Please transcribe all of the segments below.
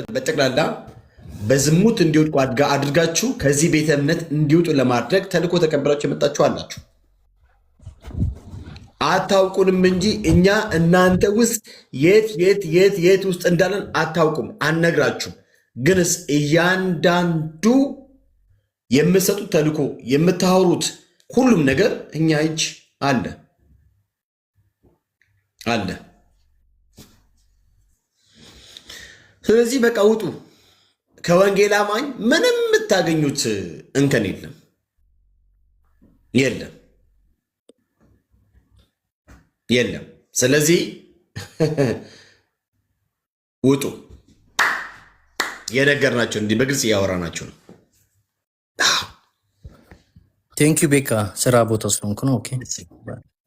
በጠቅላላ በዝሙት እንዲወድቁ አድርጋችሁ ከዚህ ቤተ እምነት እንዲወጡ ለማድረግ ተልእኮ ተቀበላችሁ የመጣችሁ አላችሁ። አታውቁንም እንጂ እኛ እናንተ ውስጥ የት ውስጥ እንዳለን አታውቁም፣ አንነግራችሁም። ግንስ እያንዳንዱ የምትሰጡት ተልእኮ የምታወሩት ሁሉም ነገር እኛ እጅ አለ አለ። ስለዚህ በቃ ውጡ። ከወንጌል አማኝ ምንም የምታገኙት እንከን የለም። ስለዚህ ውጡ። የነገርናቸው እንዲህ በግልጽ እያወራናቸው ነው። ቴንኪዩ ቤካ፣ ስራ ቦታ ስለሆንኩ ነው። ኦኬ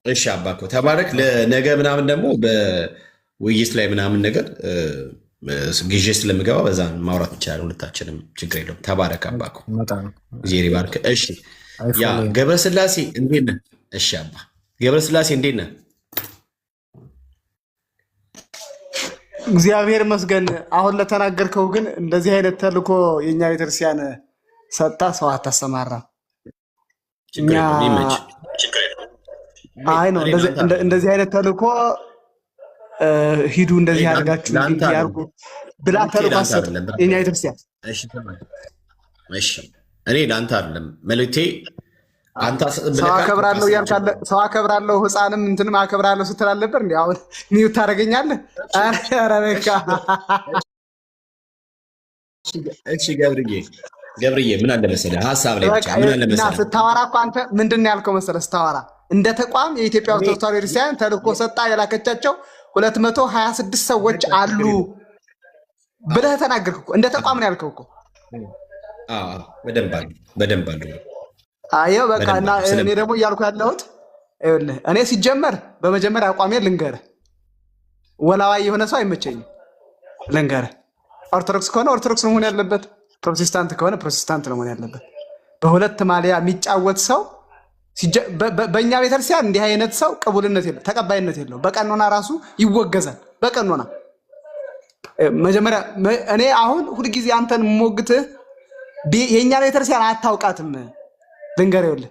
እሺ፣ አባኮ ተባረክ። ለነገ ምናምን ደግሞ በውይይት ላይ ምናምን ነገር ጊዜ ስለምገባ በዛ ማውራት እንችላለን። ሁለታችንም ችግር የለውም። ተባረክ አባኮ፣ ጊዜ ባርክ። እሺ፣ ያ ገብረስላሴ እንዴት ነህ? እሺ አባ ገብረስላሴ እንዴት ነህ? እግዚአብሔር ይመስገን። አሁን ለተናገርከው ግን እንደዚህ አይነት ተልእኮ የኛ ቤተክርስቲያን ሰጣ ሰው አታሰማራ። አይ ነው እንደዚህ አይነት ተልእኮ ሂዱ እንደዚህ ያደርጋችሁ ያርጉ ብላ ተልእኮ ሰጥ የኛ ቤተክርስቲያን። እሺ እኔ ለአንተ አይደለም መልእክቴ። አንተ ሰው አከብራለሁ ያልካለ ሰው አከብራለሁ ህፃንም እንትንም አከብራለሁ ስትል አልነበር እንዴ? አሁን ኒው ታደርገኛለህ? ኧረ በቃ እሺ ገብርዬ ምን አለ መሰለህ ሐሳብ ላይ ብቻ ምን አለ መሰለህ ስታወራ እኮ አንተ ምንድን ነው ያልከው መሰለህ? ስታወራ እንደ ተቋም የኢትዮጵያ ኦርቶዶክስ ተዋሕዶ ቤተክርስቲያን ተልእኮ ሰጣ የላከቻቸው 226 ሰዎች አሉ ብለህ ተናገርክ እኮ። እንደ ተቋም ነው ያልከው እኮ። አዎ በደንብ አሉ። አየው በቃ እና እኔ ደግሞ እያልኩ ያለሁት ይኸውልህ፣ እኔ ሲጀመር በመጀመሪያ አቋሜ ልንገርህ፣ ወላዋይ የሆነ ሰው አይመቸኝም። ልንገርህ፣ ኦርቶዶክስ ከሆነ ኦርቶዶክስ ነው መሆን ያለበት፣ ፕሮቴስታንት ከሆነ ፕሮቴስታንት ነው መሆን ያለበት። በሁለት ማሊያ የሚጫወት ሰው በእኛ ቤተክርስቲያን እንዲህ አይነት ሰው ቅቡልነት የለው፣ ተቀባይነት የለው። በቀኖና ራሱ ይወገዛል። በቀኖና መጀመሪያ እኔ አሁን ሁልጊዜ አንተን ሞግትህ የእኛ ቤተክርስቲያን አታውቃትም። ልንገርህ ይኸውልህ፣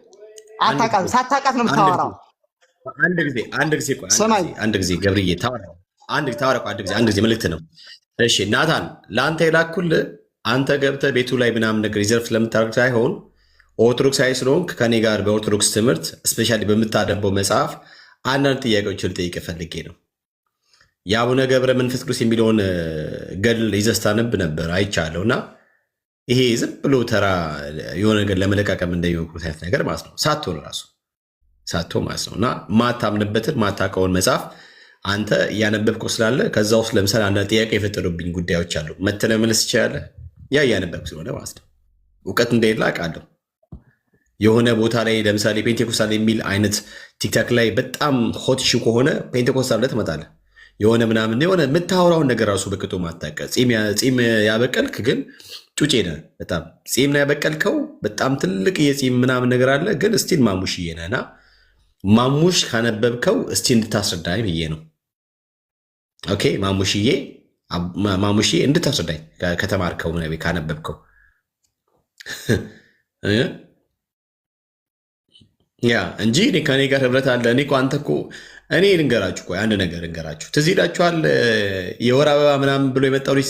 አታውቃትም። ሳታውቃት ነው የምታወራው። አንድ ጊዜ ገብርዬ ታወራ፣ አንድ ጊዜ መልእክት ነው። እሺ ናታን ለአንተ የላኩልህ አንተ ገብተህ ቤቱ ላይ ምናምን ነገር ይዘርፍ ስለምታደርግ ሳይሆን ኦርቶዶክሳዊ ስለሆንክ ከኔ ጋር በኦርቶዶክስ ትምህርት እስፔሻሊ በምታደበው መጽሐፍ አንዳንድ ጥያቄዎችን ልጠይቅ ፈልጌ ነው። የአቡነ ገብረ መንፈስ ቅዱስ የሚለውን ገድል ይዘህ ስታነብ ነበር አይቻለሁ። እና ይሄ ዝም ብሎ ተራ የሆነ ነገር ለመለቃቀም እንደሚሞክሩት አይነት ነገር ማለት ነው። ሳቶ ማለት ነው። እና ማታምንበትን ማታውቀውን መጽሐፍ አንተ እያነበብከው ስላለ ከዛ ውስጥ ለምሳሌ አንዳንድ ጥያቄ የፈጠሩብኝ ጉዳዮች አሉ። መተህ ለመመለስ ትችላለህ። ያ እያነበብክ ስለሆነ ማለት ነው። እውቀት እንደሌለ አውቃለሁ። የሆነ ቦታ ላይ ለምሳሌ ፔንቴኮስታል የሚል አይነት ቲክታክ ላይ በጣም ሆት ሺ ከሆነ ፔንቴኮስታል ላይ ትመጣለህ። የሆነ ምናምን የሆነ የምታወራውን ነገር ራሱ በቅጡ ማታውቅ ፂም ያበቀልክ ግን ጩጬ ነህ። በጣም ፂም ነው ያበቀልከው። በጣም ትልቅ የፂም ምናምን ነገር አለ። ግን እስቲል ማሙሽዬ ነህና ማሙሽ ካነበብከው እስቲ እንድታስረዳኝ ብዬ ነው። ኦኬ ማሙሽዬ እንድታስረዳኝ ከተማርከው ካነበብከው ያ እንጂ ከኔ ጋር ህብረት አለ። እኔ አንተ እኮ እኔ ልንገራችሁ፣ ቆይ አንድ ነገር ልንገራችሁ። ትዝ ይላችኋል የወር አበባ ምናምን ብሎ የመጣው ልጅ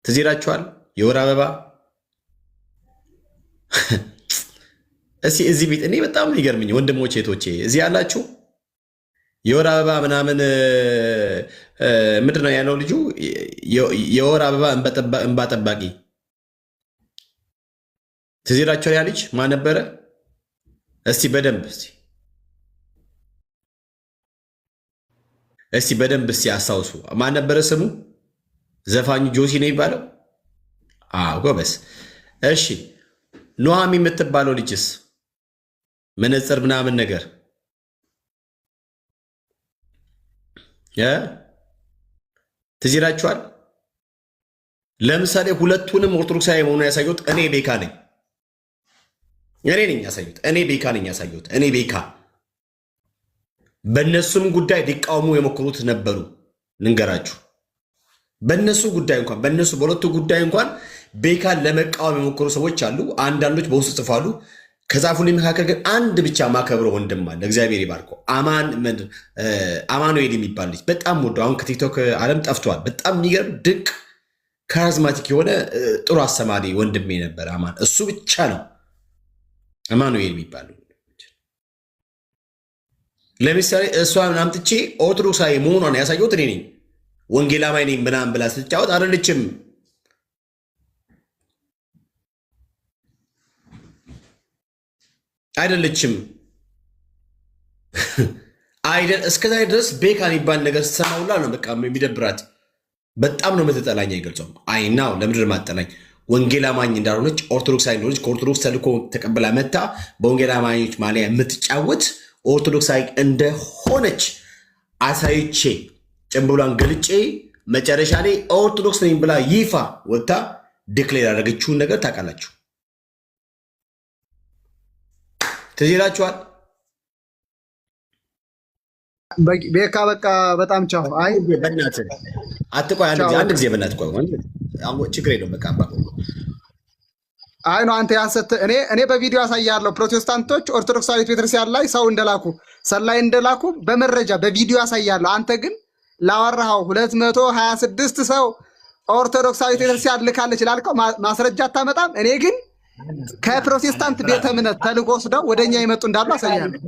ትዝ ይላችኋል የወር አበባ እዚህ ቤት እኔ በጣም ይገርምኝ ወንድሞቼ እህቶቼ እዚህ ያላችሁ የወር አበባ ምናምን ምንድን ነው ያለው ልጁ? የወር አበባ እንባ ጠባቂ ትዝ ይላችኋል? ያ ልጅ ማን ነበረ? እስቲ በደንብ አስታውሱ። ማን ነበረ ስሙ? ዘፋኙ ጆሲ ነው የሚባለው? ጎበስ። እሺ ኑሃሚ የምትባለው ልጅስ መነጽር ምናምን ነገር ትዝ ይላችኋል? ለምሳሌ ሁለቱንም ኦርቶዶክሳዊ መሆኑን ያሳየሁት እኔ ቤካ ነኝ። እኔ ቤካ ነኝ ያሳየሁት። እኔ ቤካ በእነሱም ጉዳይ ሊቃወሙ የሞክሩት ነበሩ። ልንገራችሁ በእነሱ ጉዳይ እንኳን በሁለቱ ጉዳይ እንኳን ቤካን ለመቃወም የሞከሩ ሰዎች አሉ። አንዳንዶች በውስጥ ጽፏሉ። ከጻፉልኝ መካከል ግን አንድ ብቻ ማከብረው ወንድም አለ። እግዚአብሔር ይባርከው። አማኑኤል የሚባል ልጅ በጣም ወዶ አሁን ከቲክቶክ ዓለም ጠፍቷል። በጣም የሚገርም ድንቅ ካሪዝማቲክ የሆነ ጥሩ አስተማሪ ወንድሜ ነበር አማን። እሱ ብቻ ነው አማኑኤል የሚባል። ለምሳሌ እሷን አምጥቼ ኦርቶዶክሳዊ መሆኗን ያሳየሁት እኔ ነኝ። ወንጌላማይ ነኝ ምናምን ብላ ስትጫወት አይደለችም። እስከዛ ድረስ ቤካ የሚባል ነገር ስትሰማውላ ነው በቃ የሚደብራት። በጣም ነው የምትጠላኝ። አይገልጸውም። አይናው ለምድር ማጠላኝ ወንጌል አማኝ እንዳልሆነች ኦርቶዶክሳዊ እንደሆነች ከኦርቶዶክስ ተልኮ ተቀብላ መታ በወንጌል አማኞች ማሊያ የምትጫወት ኦርቶዶክሳዊ እንደሆነች አሳይቼ ጭንብሏን ገልጬ መጨረሻ ላይ ኦርቶዶክስ ነኝ ብላ ይፋ ወጥታ ዲክሌር ያደረገችውን ነገር ታውቃላችሁ። ትዝ ይላችኋል። ቤካ በቃ በጣም ቻው። አይ በእናትህ አትቆይ፣ አንድ ጊዜ በእናትህ ቆይ። ችግር የለውም በቃ አባ። አይ ነው አንተ ያንሰት እኔ በቪዲዮ ያሳያለሁ። ፕሮቴስታንቶች ኦርቶዶክሳዊት ቤተክርስቲያን ላይ ሰው እንደላኩ ሰላይ እንደላኩ በመረጃ በቪዲዮ ያሳያለሁ። አንተ ግን ላወራኸው 226 ሰው ኦርቶዶክሳዊት ቤተክርስቲያን ልካለች ላልከው ማስረጃ አታመጣም። እኔ ግን ከፕሮቴስታንት ቤተ እምነት ተልጎ ወስደው ወደኛ የመጡ እንዳሉ አሳያለሁ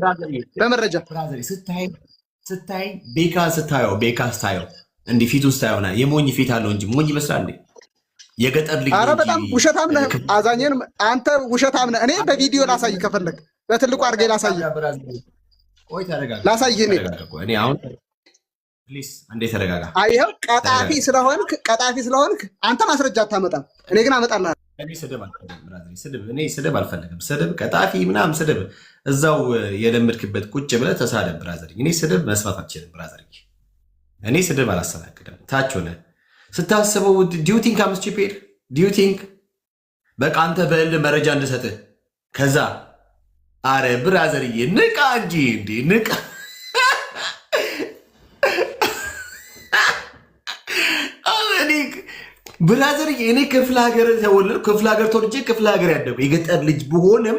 በመረጃ። ስታይ ቤካ ስታየው እንዲህ ፊቱ ስታየውና የሞኝ ፊት አለው እንጂ ሞኝ ይመስላል እንዴ? የገጠር ልጅ። ኧረ በጣም ውሸታም ነህ አዛኘን፣ አንተ ውሸታም ነህ። እኔ በቪዲዮ ላሳይ ከፈለግ በትልቁ አድርጌ ላሳይ እኔ አሁን ፕሊስ አንዴ ተረጋጋ። ይኸው ቀጣፊ ስለሆንክ አንተ ማስረጃ አታመጣም። እኔ ግን አመጣልሃለሁ። እኔ ስድብ አልፈልግም። ስድብ ቀጣፊ ምናምን ስድብ እዛው የለመድክበት ቁጭ ብለህ ተሳደብ ብራዘር። እኔ ስድብ መስማት አልችልም ብራዘር። እኔ ስድብ አላስተናግድም። ታች ሆነ ስታስበው ዲዩቲንክ አምስቺፔድ ዲዩቲንክ በቃ አንተ በእል መረጃ እንድሰጥህ ከዛ አረ ብራዘርዬ ንቃ እንጂ እንዲ ንቃ። ብራዘርዬ እኔ ክፍለ ሀገር ተወለድኩ፣ ክፍለ ሀገር ተወልጄ ክፍለ ሀገር ያደጉ የገጠር ልጅ ብሆንም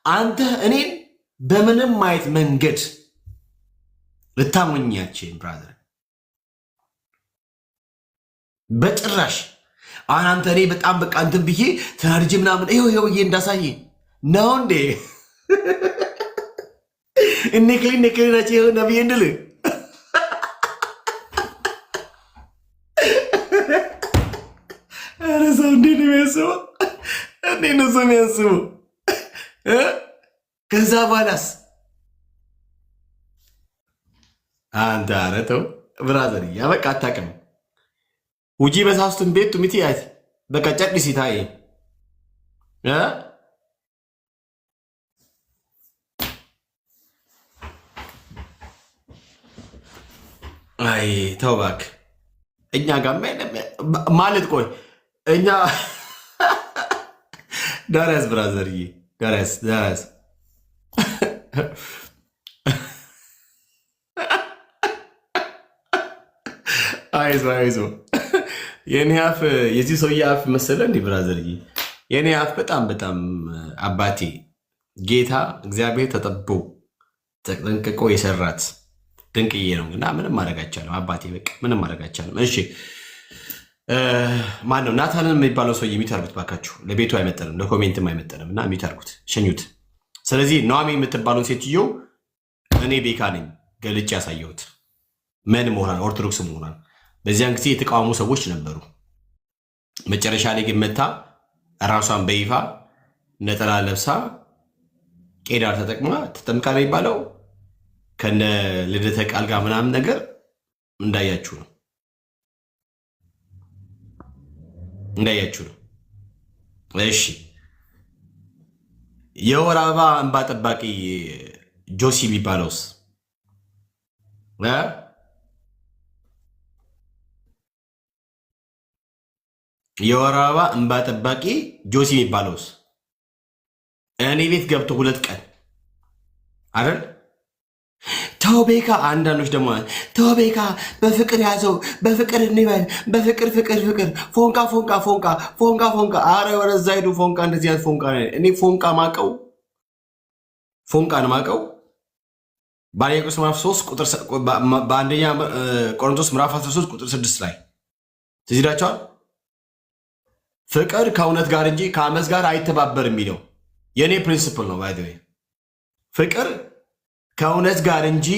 አንተ እኔን በምንም ማየት መንገድ ልታሞኛችን ብራዘር በጭራሽ። አሁን አንተ እኔ በጣም በቃ እንትን ብዬ ተናድጄ ምናምን ይኸው ብዬ እንዳሳየ ነው እንዴ? እኔክሊ ናቸው ይኸው ነብዬ እንድል ኧረ ሰው እንዴት ነው የሚያስበው? እንዴት ነው ሰው የሚያስበው? ከዛ በኋላስ አንተ ኧረ ተው ብራዘር ያበቃ አታውቅም። ውጂ በሳስቱን ቤቱ ሚቲ ያት በቃ ጨርሲ ታይ አይ ተው እባክህ። እኛ ጋር ማለት ቆይ እኛ ዳርያስ ብራዘርዬ ዳርያስ አይዞ የኔ አፍ የዚህ ሰውዬ አፍ መሰለ እንዲህ ብራዘርዬ። የኔ አፍ በጣም አባቴ ጌታ እግዚአብሔር ተጠንቅቆ የሰራት ድንቅዬ ነው እና ምንም ማድረግ አይቻልም አባቴ። በቃ ምንም ማድረግ አይቻልም። እሺ ማን ነው ናታንን የሚባለው ሰውዬ የሚታርጉት ባካችሁ። ለቤቱ አይመጠንም ለኮሜንትም አይመጠንም እና የሚታርጉት ሸኙት። ስለዚህ ኑሃሚ የምትባለውን ሴትዮ እኔ ቤካ ነኝ ገልጬ ያሳየሁት ምን መሆኗን ኦርቶዶክስ መሆኗን። በዚያን ጊዜ የተቃወሙ ሰዎች ነበሩ። መጨረሻ ላይ ግን መታ ራሷን በይፋ ነጠላ ለብሳ ቄዳር ተጠቅማ ተጠምቃ ነው የሚባለው ከነ ልደተ ቃል ጋር ምናምን ነገር እንዳያችሁ ነው። እሺ የወር አበባ እንባ ጠባቂ ጆሲ የሚባለውስ የወር አበባ እንባ ጠባቂ ጆሲ የሚባለውስ እኔ ቤት ገብቶ 2 ቀን አይደል ተውቤካ አንዳንዶች ደግሞ ተውቤካ በፍቅር ያዘው በፍቅር እንበል በፍቅር ፍቅር ፎንቃ ፎንቃ ፎንቃ ፎንቃ ፎንቃ አረ ወደዛ ሄዱ ፎንቃ እንደዚህ አይነት ፎንቃ እኔ ፎንቃ ማቀው ፎንቃን ማቀው በአንደኛ ቆሮንቶስ ምዕራፍ 3 ቁጥር በአንደኛ ቆሮንቶስ ምዕራፍ 13 ቁጥር 6 ላይ ትዝ ይላችኋል። ፍቅር ከእውነት ጋር እንጂ ከአመፅ ጋር አይተባበርም የሚለው የእኔ ፕሪንሲፕል ነው። ባይ ዘ ዌይ ፍቅር ከእውነት ጋር እንጂ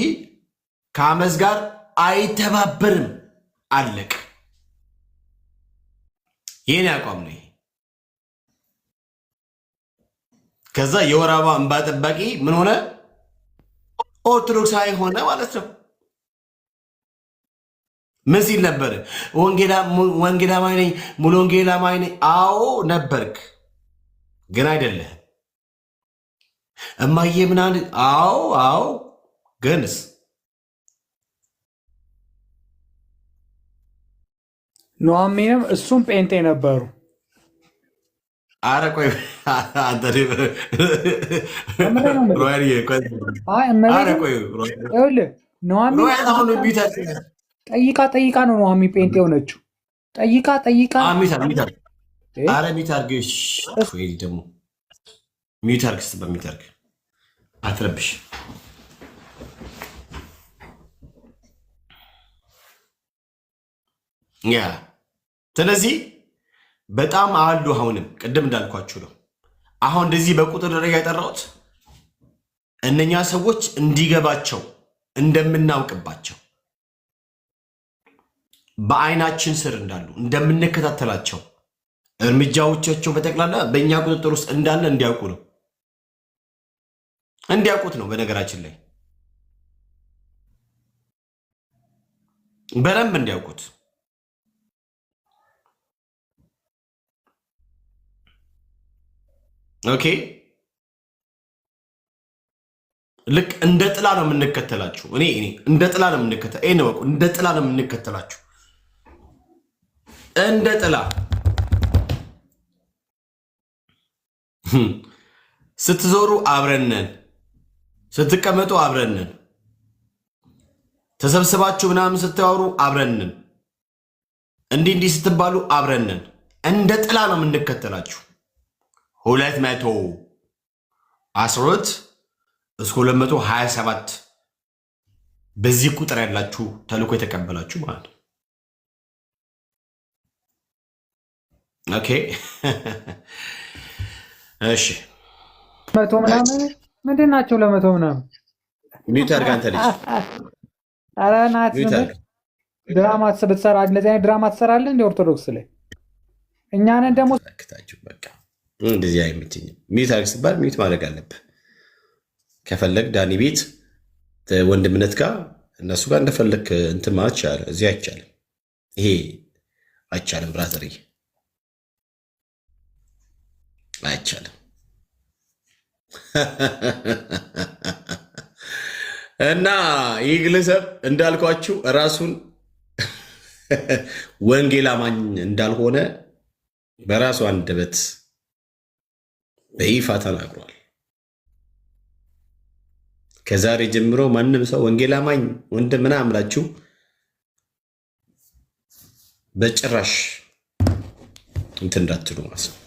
ከአመፅ ጋር አይተባበርም። አለቅ ይህን ያቋም ነው። ከዛ የወር አበባ እንባ ጠባቂ ምን ሆነ? ኦርቶዶክሳዊ ሆነ ማለት ነው። ምን ሲል ነበር? ወንጌላማዊ ነኝ፣ ሙሉ ወንጌላማዊ ነኝ። አዎ ነበርክ፣ ግን አይደለህም። እማዬ ምናምን አዎ ግንስ ኑሐሚንም እሱም ጴንጤ ነበሩ። አረ ቆይ ጠይቃ ነው ኑሐሚ ጴንጤ የሆነችው። ጠይቃ አረ ሚታርግ ደግሞ ሚታርግ በሚታርግ አትረብሽ። ያ ስለዚህ በጣም አሉ። አሁንም ቅድም እንዳልኳችሁ ነው። አሁን እንደዚህ በቁጥር ደረጃ የጠራሁት እነኛ ሰዎች እንዲገባቸው እንደምናውቅባቸው በአይናችን ስር እንዳሉ እንደምንከታተላቸው እርምጃዎቻቸው በጠቅላላ በእኛ ቁጥጥር ውስጥ እንዳለ እንዲያውቁ ነው። እንዲያውቁት ነው። በነገራችን ላይ በደንብ እንዲያውቁት። ኦኬ ልክ እንደ ጥላ ነው የምንከተላችሁ። እኔ እንደ ጥላ ነው እንደ ጥላ ነው የምንከተላችሁ። እንደ ጥላ ስትዞሩ አብረነን፣ ስትቀመጡ አብረነን፣ ተሰብስባችሁ ምናምን ስታወሩ አብረነን፣ እንዲህ ስትባሉ አብረነን። እንደ ጥላ ነው የምንከተላችሁ። 212 እስከ 227 በዚህ ቁጥር ያላችሁ ተልእኮ የተቀበላችሁ ማለት ነው። ኦኬ እሺ፣ መቶ ምናምን ምንድን ናቸው? ለመቶ ምናምን ሚዩት አድርግ አንተ ልጅ። ኧረ ናት ድራማ ብትሰራ እንደዚህ አይነት ድራማ ትሰራለህ እንደ ኦርቶዶክስ ላይ። እኛንን ደግሞ ታችሁ በቃ እንደዚህ አይመችኝም። ሚዩት አድርግ ሲባል ሚዩት ማድረግ አለብህ። ከፈለግ ዳኒ ቤት ወንድምነት ጋር እነሱ ጋር እንደፈለግ እንትን ማለት ይቻላል። እዚህ አይቻልም። ይሄ አይቻልም ብራዘር፣ አይቻልም። እና ይህ ግለሰብ እንዳልኳችሁ ራሱን ወንጌል አማኝ እንዳልሆነ በራሱ አንደበት በይፋ ተናግሯል። ከዛሬ ጀምሮ ማንም ሰው ወንጌል አማኝ ወንድም ምናምን ብላችሁ በጭራሽ እንትን እንዳትሉ ማለት ነው።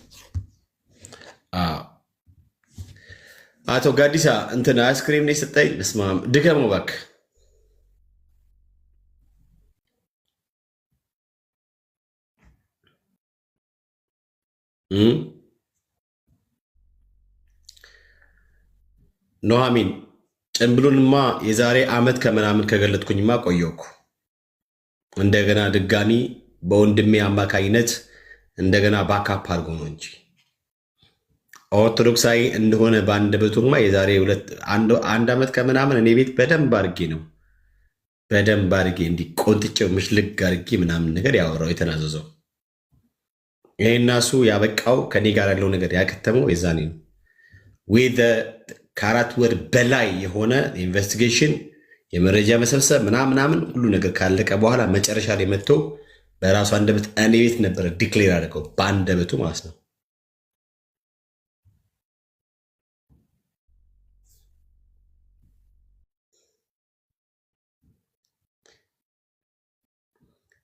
አቶ ጋዲሳ እንትን አይስክሪም ነው የሰጠኝ። በስመ አብ ድገመው እባክህ። ኑሐሚን ጭምብሉንማ የዛሬ ዓመት ከምናምን ከገለጥኩኝማ ቆየኩ። እንደገና ድጋሚ በወንድሜ አማካኝነት እንደገና ባካፕ አድርጎ ነው እንጂ ኦርቶዶክሳዊ እንደሆነ በአንደበቱማ የዛሬ አንድ ዓመት ከምናምን እኔ ቤት በደንብ አድርጌ እንዲቆንጥጬው ምሽልግ አድርጌ ምናምን ነገር ያወራው የተናዘዘው። ይሄና እሱ ያበቃው ከኔ ጋር ያለው ነገር ያከተመው የዛኔ ነው። ከ4 ወር በላይ የሆነ ኢንቨስቲጌሽን የመረጃ መሰብሰብ ምናምን ሁሉ ነገር ካለቀ በኋላ መጨረሻ ላይ መጥቶ በራሱ አንደበት እኔ ቤት ነበረ ዲክሌር አድርገው በአንደበቱ ማለት ነው።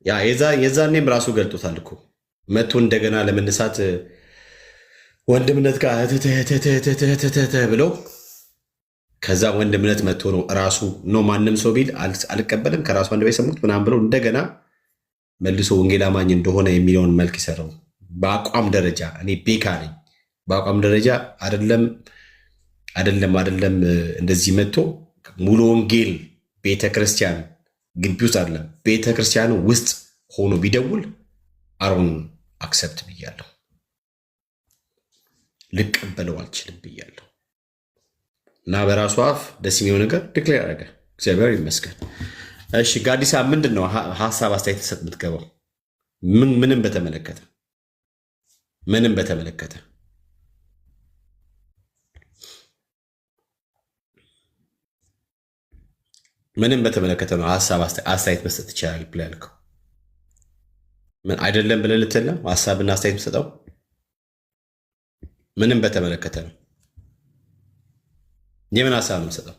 ያ የዛኔም ራሱ ገልጦታል እኮ መቶ እንደገና ለመነሳት ወንድምነት ጋር ብለው ከዛ ወንድምነት መጥቶ ነው ራሱ ነው ማንም ሰው ቢል አልቀበልም ከራሱ አንድ የሰሙት ምናምን ብለው እንደገና መልሶ ወንጌል አማኝ እንደሆነ የሚለውን መልክ ይሰራው። በአቋም ደረጃ እኔ ቤካ ነኝ። በአቋም ደረጃ አይደለም እንደዚህ መጥቶ ሙሉ ወንጌል ቤተክርስቲያን ግቢ ውስጥ አይደለም ቤተክርስቲያኑ ውስጥ ሆኖ ቢደውል አሮን አክሰፕት ብያለሁ፣ ልቀበለው አልችልም ብያለሁ። እና በራሱ አፍ ደስ የሚለው ነገር ዲክሌር አደረገ። እግዚአብሔር ይመስገን። እሺ ጋዲሳ ምንድን ነው ሀሳብ አስተያየት ተሰጥ የምትገባው? ምንም በተመለከተ ነው ሀሳብ አስተያየት መስጠት ይቻላል ብለህ ያልከው ምን አይደለም ብለህ ልትል ነው? ሀሳብና አስተያየት የምትሰጠው ምንም በተመለከተ ነው። የምን ሀሳብ ነው የምትሰጠው?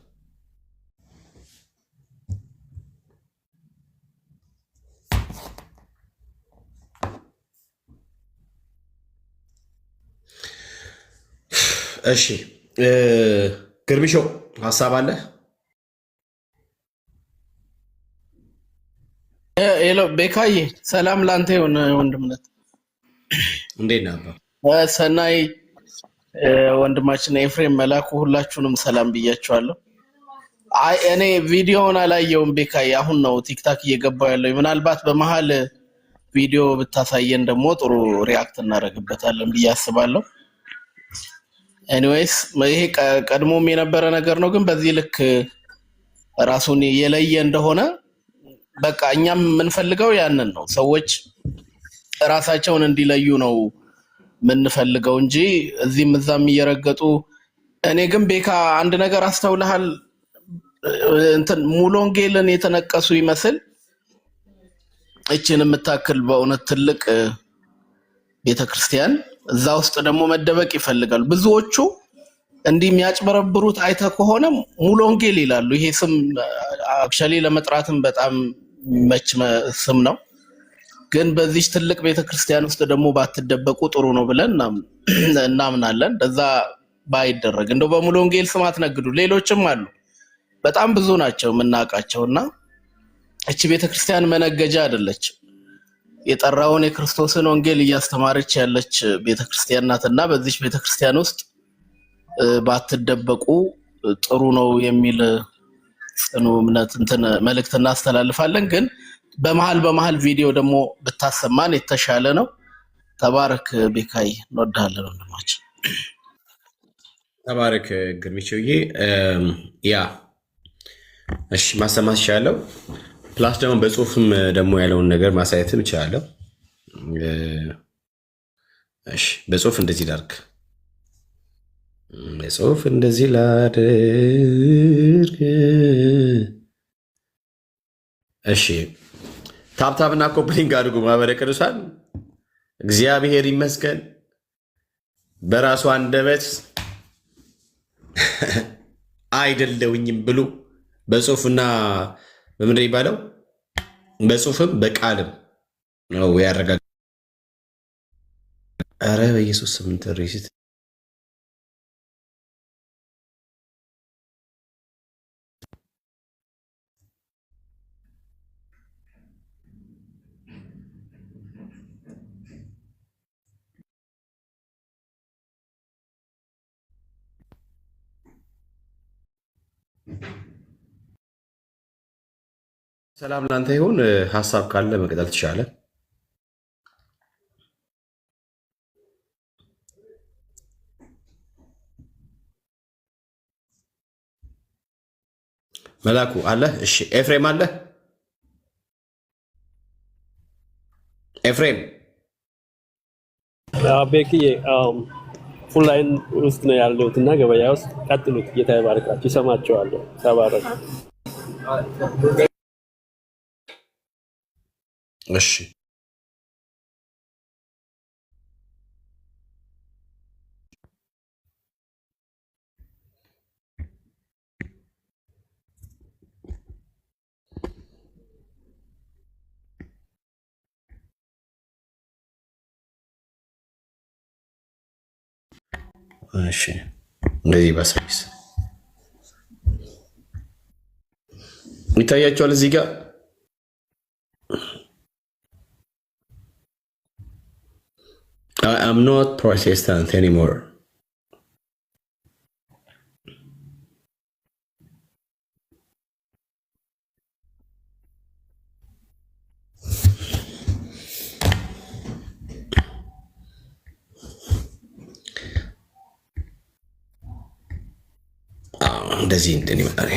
እሺ ግርምሾ ሀሳብ አለ? ሄሎ ቤካዬ፣ ሰላም ላንተ ይሁን ወንድምነት። እንዴት ነህ? ሰናይ ወንድማችን ኤፍሬም መላኩ፣ ሁላችሁንም ሰላም ብያችኋለሁ። አይ እኔ ቪዲዮውን አላየውም ቤካዬ፣ አሁን ነው ቲክታክ እየገባው ያለው። ምናልባት በመሀል ቪዲዮ ብታሳየን ደግሞ ጥሩ ሪያክት እናደርግበታለን ብዬ አስባለሁ። ኤኒዌይስ ይሄ ቀድሞም የነበረ ነገር ነው፣ ግን በዚህ ልክ ራሱን የለየ እንደሆነ በቃ እኛም የምንፈልገው ያንን ነው። ሰዎች ራሳቸውን እንዲለዩ ነው የምንፈልገው እንጂ እዚህም እዛም እየረገጡ። እኔ ግን ቤካ አንድ ነገር አስተውልሃል? እንትን ሙሉ ወንጌልን የተነቀሱ ይመስል እችን የምታክል በእውነት ትልቅ ቤተክርስቲያን እዛ ውስጥ ደግሞ መደበቅ ይፈልጋሉ ብዙዎቹ። እንዲህ የሚያጭበረብሩት አይተ ከሆነ ሙሉ ወንጌል ይላሉ። ይሄ ስም አክቹዋሊ ለመጥራትም በጣም መች ስም ነው፣ ግን በዚህ ትልቅ ቤተክርስቲያን ውስጥ ደግሞ ባትደበቁ ጥሩ ነው ብለን እናምናለን። እንደዛ ባይደረግ እንደው በሙሉ ወንጌል ስም አትነግዱ። ሌሎችም አሉ፣ በጣም ብዙ ናቸው የምናውቃቸውና እቺ ቤተክርስቲያን መነገጃ አይደለችም። የጠራውን የክርስቶስን ወንጌል እያስተማረች ያለች ቤተክርስቲያን ናትና በዚህ ቤተክርስቲያን ውስጥ ባትደበቁ ጥሩ ነው የሚል ጽኑ እምነት እንትን መልእክት እናስተላልፋለን። ግን በመሃል ቪዲዮ ደግሞ ብታሰማን የተሻለ ነው። ተባረክ ቤካይ፣ እንወድሃለን ወንድማችን። ተባረክ ግርሚቾዬ። ያ እሺ ማሰማት ይቻላል። ፕላስ ደግሞ በጽሁፍም ደግሞ ያለውን ነገር ማሳየትም ይችላለሁ። እሺ በጽሁፍ እንደዚህ ላድርግ፣ በጽሁፍ እንደዚህ ላድርግ። እሺ ታብታብና ኮፕሊንግ አድርጉ ማህበረ ቅዱሳን። እግዚአብሔር ይመስገን በራሱ አንደበት አይደለውኝም ብሎ በጽሁፍና በምንድን ይባለው በጽሁፍም በቃልም ነው ያረጋግጥ። ኧረ በኢየሱስ ስም ትሪሲት ሰላም ላንተ ይሁን። ሀሳብ ካለ መቀጠል ትችላለህ። መላኩ አለ። እሺ ኤፍሬም አለ። ኤፍሬም ቤክዬ ፉላይን ውስጥ ነው ያለሁት እና ገበያ ውስጥ ቀጥሉት። ጌታ ይባርካችሁ። ይሰማቸዋለሁ። ተባረኩ። እሺ እሺ እንደዚህ በሰርቪስ ይታያቸዋል እዚህ ጋር I am not Protestant anymore. እንደዚህ ይመጣል።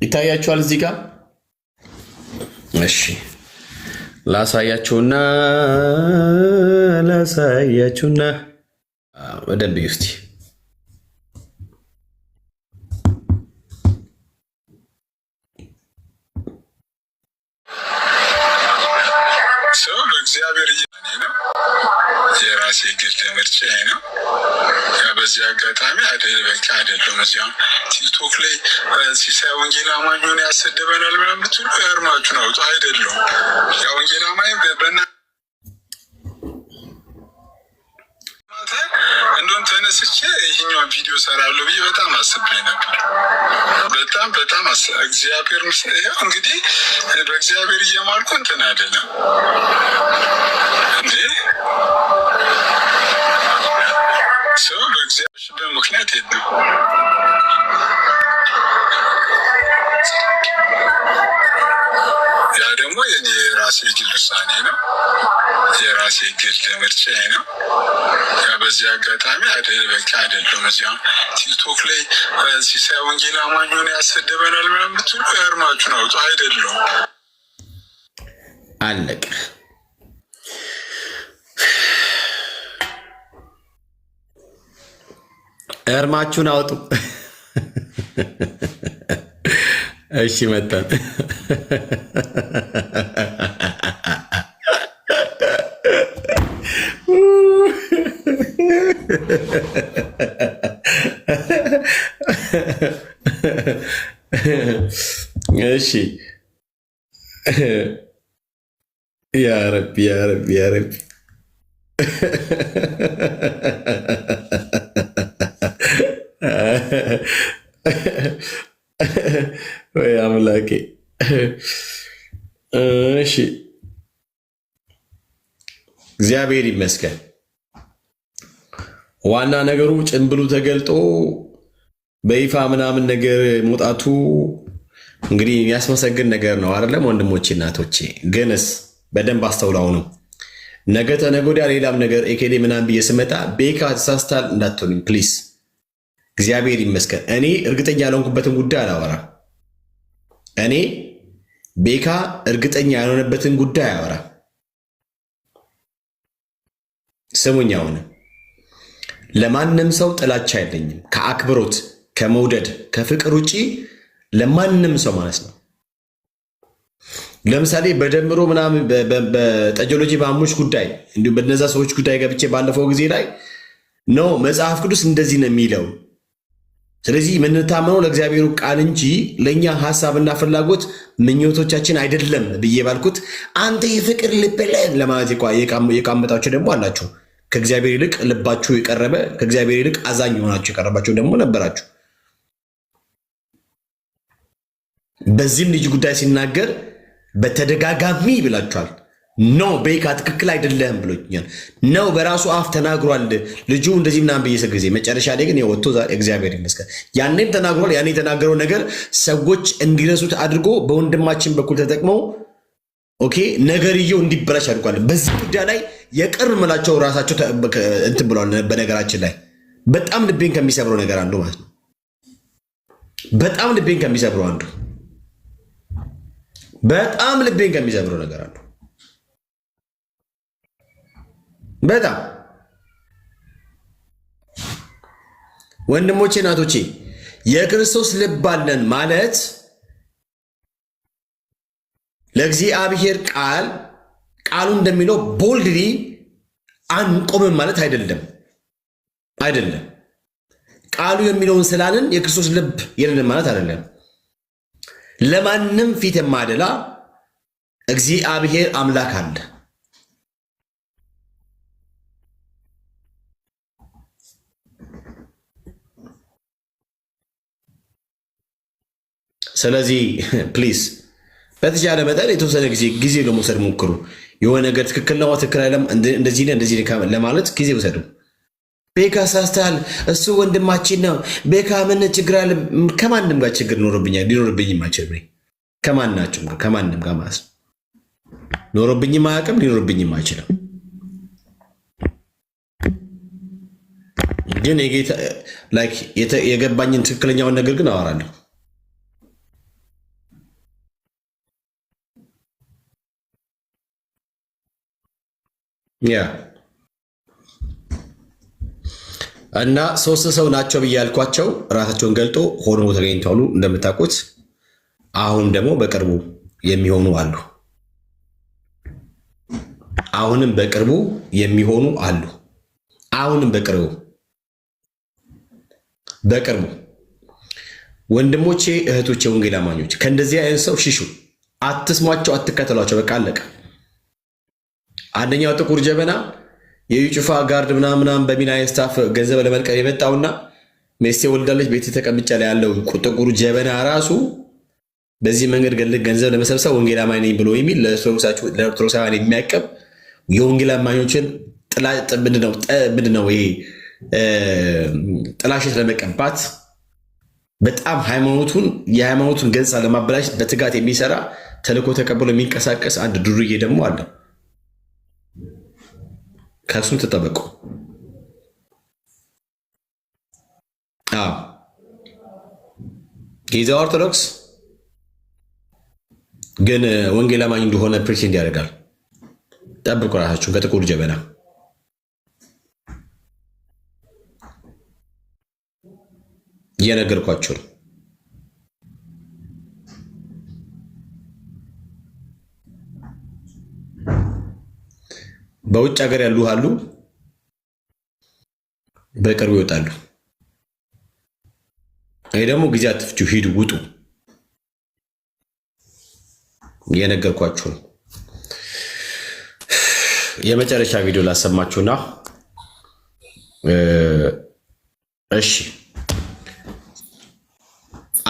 ይታያችኋል እዚህ ጋር። እሺ ላሳያችሁና በደንብ እስቲ ሰው በእግዚአብሔር እየኔ ነው የራሴ ግል ምርጫዬ ነው። በዚህ አጋጣሚ በቃ አይደለም እዚያም ቲክቶክ ላይ ሲሳይ ወንጌል አማኝ ሆነ ያሰደበናል ምናምን ብትሉ እርማችሁን አውጡ። አይደለም ያ ወንጌል አማኝ እንደውም ተነስቼ ይሄኛውን ቪዲዮ ሰራለሁ ብዬ በጣም አስቤ ነበር። በጣም እግዚአብሔር ይኸው እንግዲህ በእግዚአብሔር እየማልኩ እንትን አይደለም እንዴ ሰው በእግዚአብሔር ምክንያት የለም። ያ ደግሞ የኔ የራሴ ግል ውሳኔ ነው፣ የራሴ ግል ምርጫዬ ነው። በዚህ አጋጣሚ በቃ አይደለም እዚያም ቲክቶክ ላይ ሲሳይ ወንጌል አማኝ ሆነ ያሰደበናል ምናምን ብትሉ እርማችሁን አውጡ። አይደለም አለቀ። እርማችሁን አውጡ። እሺ መጣን። እሺ ያ ረቢ ያ ረቢ ያ ረቢ ወይ አምላኬ። እሺ እግዚአብሔር ይመስገን። ዋና ነገሩ ጭንብሉ ተገልጦ በይፋ ምናምን ነገር መውጣቱ እንግዲህ የሚያስመሰግን ነገር ነው አይደለም ወንድሞቼ እናቶቼ። ግንስ በደንብ አስተውላው ነው ነገ ተነገ ወዲያ ሌላም ነገር ኤኬሌ ምናምን ብዬ ስመጣ ቤካ ተሳስታል እንዳትሆኑኝ ፕሊስ። እግዚአብሔር ይመስገን እኔ እርግጠኛ ያልሆንኩበትን ጉዳይ አላወራም። እኔ ቤካ እርግጠኛ ያልሆነበትን ጉዳይ አያወራም። ስሙኝ፣ አሁን ለማንም ሰው ጥላቻ የለኝም። ከአክብሮት ከመውደድ ከፍቅር ውጪ ለማንም ሰው ማለት ነው። ለምሳሌ በደምሮ ምናምን በጠጆሎጂ ባሙሽ ጉዳይ እንዲሁም በነዛ ሰዎች ጉዳይ ገብቼ ባለፈው ጊዜ ላይ ነው መጽሐፍ ቅዱስ እንደዚህ ነው የሚለው። ስለዚህ የምንታመነው ለእግዚአብሔሩ ቃል እንጂ ለእኛ ሀሳብና ፍላጎት ምኞቶቻችን አይደለም ብዬ ባልኩት አንተ የፍቅር ልበለን ለማለት የቃመጣችሁ ደግሞ አላችሁ። ከእግዚአብሔር ይልቅ ልባችሁ የቀረበ ከእግዚአብሔር ይልቅ አዛኝ የሆናችሁ የቀረባችሁ ደግሞ ነበራችሁ። በዚህም ልጅ ጉዳይ ሲናገር በተደጋጋሚ ብላችኋል። ኖ ቤካ ትክክል አይደለም ብሎኛል። ነው በራሱ አፍ ተናግሯል ልጁ እንደዚህ ምናምን ብዬ ጊዜ መጨረሻ ላይ ግን የወጥቶ እግዚአብሔር ይመስገን ያኔም ተናግሯል። ያኔ የተናገረው ነገር ሰዎች እንዲረሱት አድርጎ በወንድማችን በኩል ተጠቅመው ኦኬ ነገርየው እንዲበላሽ አድርጓል። በዚህ ጉዳይ ላይ የቅርብ ምላቸው ራሳቸው እንትን ብለዋል። በነገራችን ላይ በጣም ልቤን ከሚሰብረው ነገር አንዱ ማለት ነው። በጣም ልቤን ከሚሰብረው አንዱ በጣም ልቤን ከሚሰብረው ነገር አንዱ በጣም ወንድሞቼ እናቶቼ የክርስቶስ ልብ አለን ማለት ለእግዚአብሔር ቃሉ እንደሚለው ቦልድሊ አንቆምም ማለት አይደለም። ቃሉ የሚለውን ስላልን የክርስቶስ ልብ የለንም ማለት አይደለም። ለማንም ፊት የማደላ እግዚአብሔር አምላክ አለ። ስለዚህ ፕሊዝ በተቻለ መጠን የተወሰነ ጊዜ ለመውሰድ ሞክሩ። የሆነ ነገር ትክክል ነው ትክክል አይደለም እንደዚህ ለማለት ጊዜ ውሰዱ። ቤካ ሳስታል እሱ ወንድማችን ነው። ቤካ ምን ችግር አለ? ከማንም ጋር ችግር ሊኖርብኝም አይችልም። ከማንም ጋር ማለት ኖሮብኝም አያውቅም፣ ሊኖርብኝም አይችልም። ግን የገባኝን ትክክለኛውን ነገር ግን አወራለሁ። ያ እና 3 ሰው ናቸው ብዬ ያልኳቸው ራሳቸውን ገልጦ ሆኖ ተገኝተዋል እንደምታውቁት። አሁን ደግሞ በቅርቡ የሚሆኑ አሉ። አሁንም በቅርቡ የሚሆኑ አሉ። አሁንም በቅርቡ ወንድሞቼ፣ እህቶቼ፣ ወንጌል አማኞች ከእንደዚህ አይነት ሰው ሽሹ። አትስሟቸው፣ አትከተሏቸው። በቃ አለቀ። አንደኛው ጥቁር ጀበና የዩጩፋ ጋርድ ምናምን በሚና ስታፍ ገንዘብ ለመልቀም የመጣውና ሜስቴ ወልዳለች ቤት ተቀምጫ ላይ ያለው ጥቁር ጀበና ራሱ በዚህ መንገድ ገንዘብ ለመሰብሰብ ወንጌል አማኝ ነኝ ብሎ የሚል ለኦርቶዶክሳውያን የሚያቀብ የወንጌል አማኞችን ምንድነው ይሄ ጥላሸት ለመቀባት በጣም የሃይማኖቱን ገጽታ ለማበላሸት በትጋት የሚሰራ ተልእኮ ተቀብሎ የሚንቀሳቀስ አንድ ዱርዬ ደግሞ አለ። ከሱም ተጠበቁ። ጌዛ ኦርቶዶክስ ግን ወንጌል አማኝ እንደሆነ ፕሪቴንድ ያደርጋል። ጠብቁ ራሳችሁን ከጥቁር ጀበና። እየነገርኳቸው ነው። በውጭ ሀገር ያሉ አሉ፣ በቅርቡ ይወጣሉ። ይሄ ደግሞ ጊዜ አትፍጁ፣ ሂዱ፣ ውጡ። እየነገርኳችሁ ነው። የመጨረሻ ቪዲዮ ላሰማችሁና እሺ።